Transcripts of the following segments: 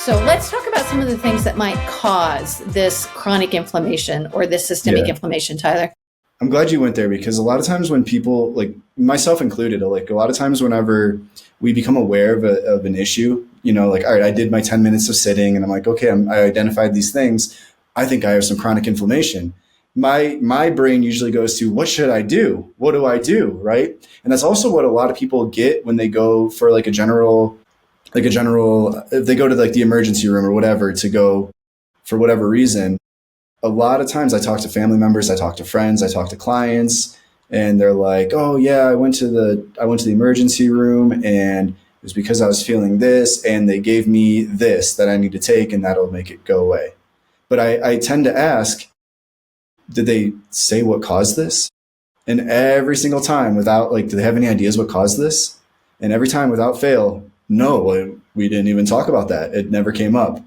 So let's talk about some of the things that might cause this chronic inflammation or this systemic inflammation, Tyler. I'm glad you went there because a lot of times when people, like myself included, like a lot of times whenever we become aware of an issue, like, all right, I did my 10 minutes of sitting and I'm like, okay, I identified these things. I think I have some chronic inflammation. My brain usually goes to, what should I do? What do I do? Right. And that's also what a lot of people get when they go for like a general, if they go to like the emergency room or whatever to go for whatever reason. A lot of times I talk to family members, I talk to friends, I talk to clients, and they're like, oh yeah, I went to the emergency room and it was because I was feeling this and they gave me this that I need to take and that'll make it go away. But I tend to ask, did they say what caused this? And every single time do they have any ideas what caused this? And every time without fail, no, we didn't even talk about that. It never came up.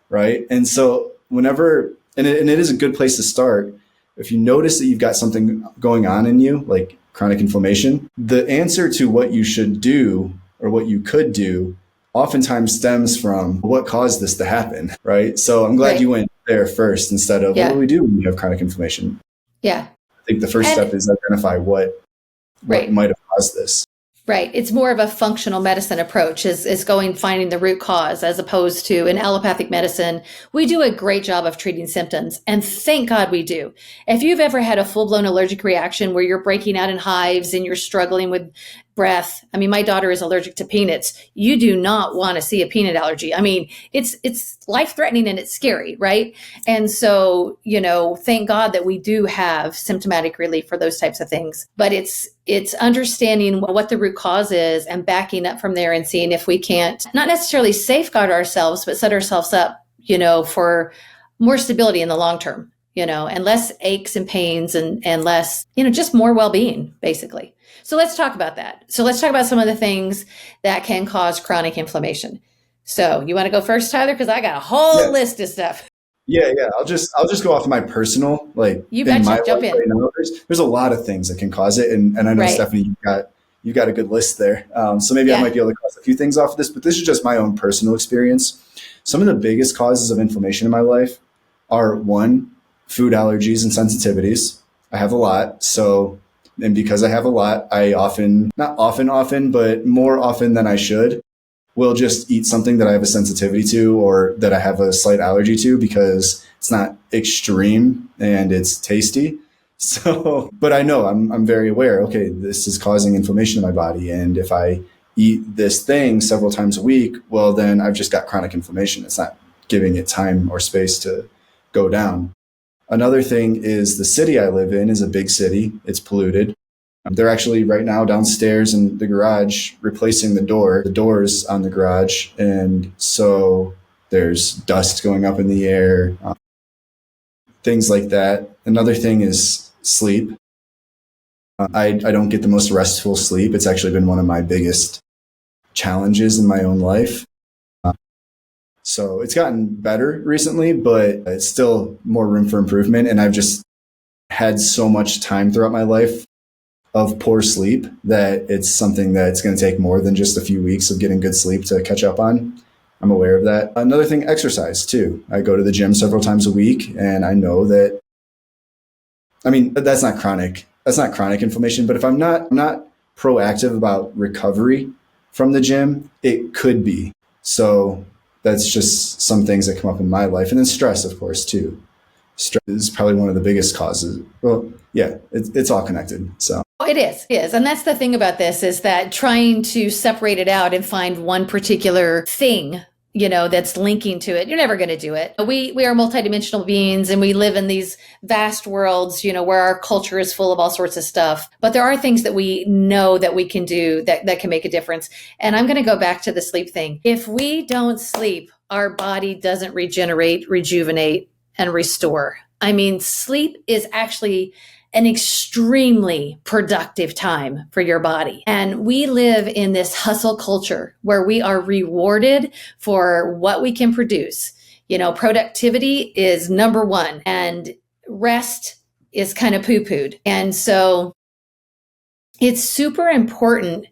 Right. And so whenever, and it is a good place to start. If you notice that you've got something going on in you, like chronic inflammation, the answer to what you should do or what you could do oftentimes stems from what caused this to happen, right? So I'm glad you went there first instead of what do we do when you have chronic inflammation? Yeah. I think the first step is identify what might have caused this. Right. It's more of a functional medicine approach is finding the root cause as opposed to in allopathic medicine. We do a great job of treating symptoms and thank God we do. If you've ever had a full blown allergic reaction where you're breaking out in hives and you're struggling with breath. I mean, my daughter is allergic to peanuts. You do not want to see a peanut allergy. I mean, it's life threatening and it's scary. Right. And so, thank God that we do have symptomatic relief for those types of things, but it's understanding what the root cause is and backing up from there and seeing if we can't not necessarily safeguard ourselves, but set ourselves up, for more stability in the long term, and less aches and pains and less, just more well-being, basically. So let's talk about that. So let's talk about some of the things that can cause chronic inflammation. So you want to go first, Tyler? Because I got a whole list of stuff. Yeah. I'll just go off of my personal, you betcha, jump in. Right now, there's a lot of things that can cause it. And I know, Stephanie, you've got a good list there. So maybe I might be able to cross a few things off of this, but this is just my own personal experience. Some of the biggest causes of inflammation in my life are one, food allergies and sensitivities. I have a lot. And because I have a lot, I not often, but more often than I should, will just eat something that I have a sensitivity to or that I have a slight allergy to because it's not extreme and it's tasty. So, but I know I'm very aware, okay, this is causing inflammation in my body. And if I eat this thing several times a week, well, then I've just got chronic inflammation. It's not giving it time or space to go down. Another thing is the city I live in is a big city. It's polluted. They're actually right now downstairs in the garage replacing the doors on the garage. And so there's dust going up in the air, things like that. Another thing is sleep. I don't get the most restful sleep. It's actually been one of my biggest challenges in my own life. So it's gotten better recently, but it's still more room for improvement. And I've just had so much time throughout my life of poor sleep that it's something that's going to take more than just a few weeks of getting good sleep to catch up on. I'm aware of that. Another thing, exercise too. I go to the gym several times a week and I know that, that's not chronic inflammation, but if I'm not proactive about recovery from the gym, it could be. So that's just some things that come up in my life. And then stress, of course, too. Stress is probably one of the biggest causes. Well, yeah, it's all connected. So it is. And that's the thing about this is that trying to separate it out and find one particular thing, that's linking to it, you're never going to do it. We are multidimensional beings and we live in these vast worlds, where our culture is full of all sorts of stuff. But there are things that we know that we can do that can make a difference. And I'm going to go back to the sleep thing. If we don't sleep, our body doesn't regenerate, rejuvenate, and restore. Sleep is actually an extremely productive time for your body. And we live in this hustle culture where we are rewarded for what we can produce. Productivity is number one and rest is kind of poo-pooed. And so it's super important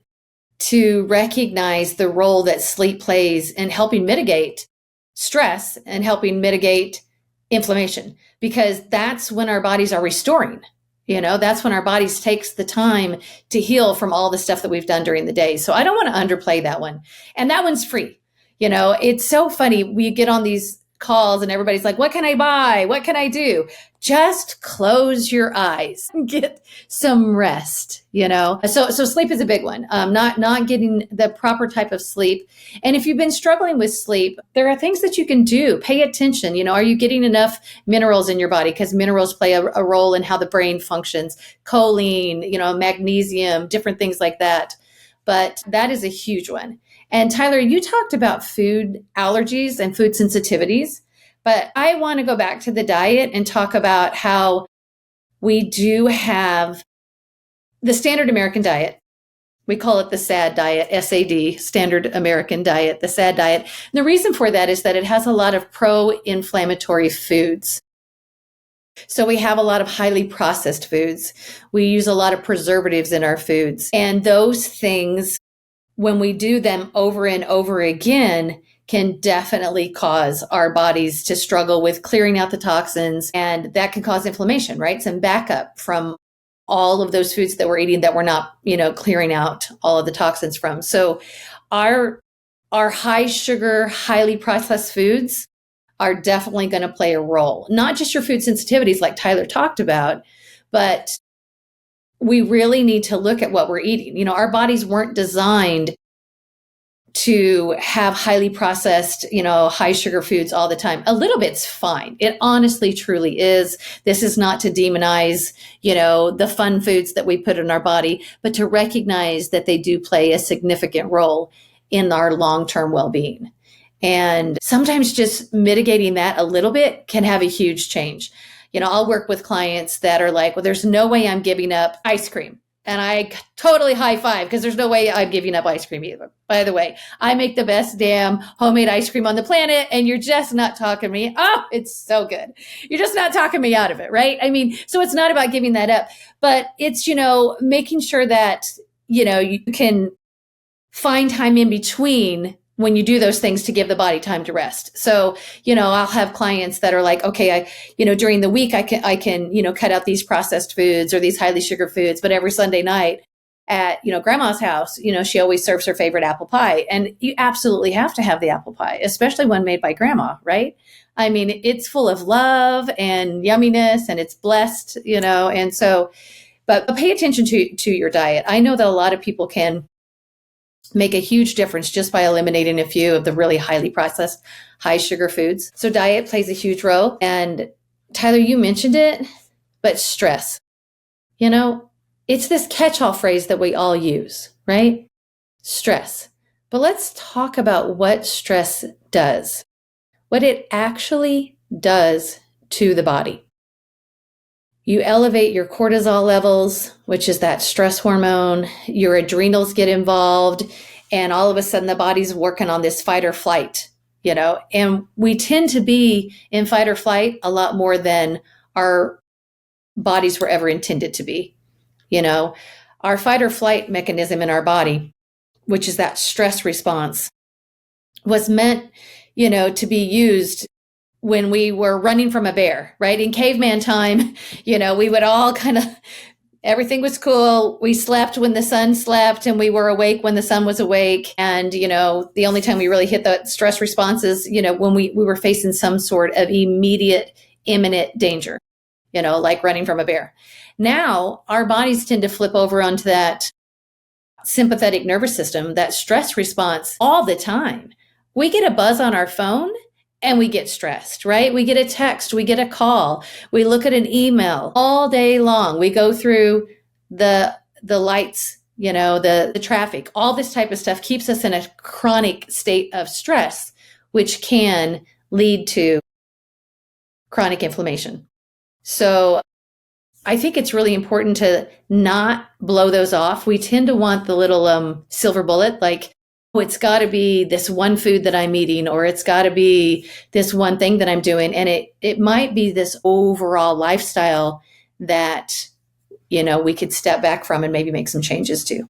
to recognize the role that sleep plays in helping mitigate stress and helping mitigate inflammation, because that's when our bodies are restoring. That's when our bodies takes the time to heal from all the stuff that we've done during the day. So I don't want to underplay that one. And that one's free. It's so funny. We get on these calls and everybody's like, what can I buy? What can I do? Just close your eyes and get some rest. So sleep is a big one. Not getting the proper type of sleep. And if you've been struggling with sleep, there are things that you can do. Pay attention. Are you getting enough minerals in your body? Because minerals play a role in how the brain functions. Choline, magnesium, different things like that. But that is a huge one. And Tyler, you talked about food allergies and food sensitivities, but I want to go back to the diet and talk about how we do have the standard American diet. We call it the SAD diet, SAD, standard American diet, the SAD diet. And the reason for that is that it has a lot of pro-inflammatory foods. So we have a lot of highly processed foods. We use a lot of preservatives in our foods. And those things, when we do them over and over again, can definitely cause our bodies to struggle with clearing out the toxins. And that can cause inflammation, right? Some backup from all of those foods that we're eating that we're not, clearing out all of the toxins from. So our high sugar, highly processed foods are definitely going to play a role. Not just your food sensitivities like Tyler talked about, but we really need to look at what we're eating. Our bodies weren't designed to have highly processed, high sugar foods all the time. A little bit's fine. It honestly, truly is. This is not to demonize, the fun foods that we put in our body, but to recognize that they do play a significant role in our long-term well-being. And sometimes just mitigating that a little bit can have a huge change. I'll work with clients that are like, well, there's no way I'm giving up ice cream. And I totally high five, because there's no way I'm giving up ice cream either. By the way, I make the best damn homemade ice cream on the planet, and you're just not talking me. Oh, it's so good. You're just not talking me out of it, right? I mean, so it's not about giving that up, but it's, making sure that, you can find time in between when you do those things to give the body time to rest. So, I'll have clients that are like, okay, during the week I can, cut out these processed foods or these highly sugar foods, but every Sunday night at, grandma's house, she always serves her favorite apple pie. And you absolutely have to have the apple pie, especially one made by grandma, right? I mean, it's full of love and yumminess, and it's blessed, and so, but pay attention to your diet. I know that a lot of people can make a huge difference just by eliminating a few of the really highly processed, high sugar foods. So diet plays a huge role. And Tyler, you mentioned it, but stress, it's this catch-all phrase that we all use, right? Stress. But let's talk about what stress does, what it actually does to the body. You elevate your cortisol levels, which is that stress hormone. Your adrenals get involved, and all of a sudden the body's working on this fight or flight, and we tend to be in fight or flight a lot more than our bodies were ever intended to be. Our fight or flight mechanism in our body, which is that stress response, was meant, to be used when we were running from a bear, right? In caveman time, we would all everything was cool. We slept when the sun slept, and we were awake when the sun was awake. And, the only time we really hit the stress responses, when we were facing some sort of immediate, imminent danger, like running from a bear. Now, our bodies tend to flip over onto that sympathetic nervous system, that stress response all the time. We get a buzz on our phone, and we get stressed, right? We get a text, we get a call, we look at an email all day long. We go through the lights, the traffic, all this type of stuff keeps us in a chronic state of stress, which can lead to chronic inflammation. So I think it's really important to not blow those off. We tend to want the little silver bullet, like, oh, it's got to be this one food that I'm eating, or it's got to be this one thing that I'm doing. And it might be this overall lifestyle that, we could step back from and maybe make some changes to.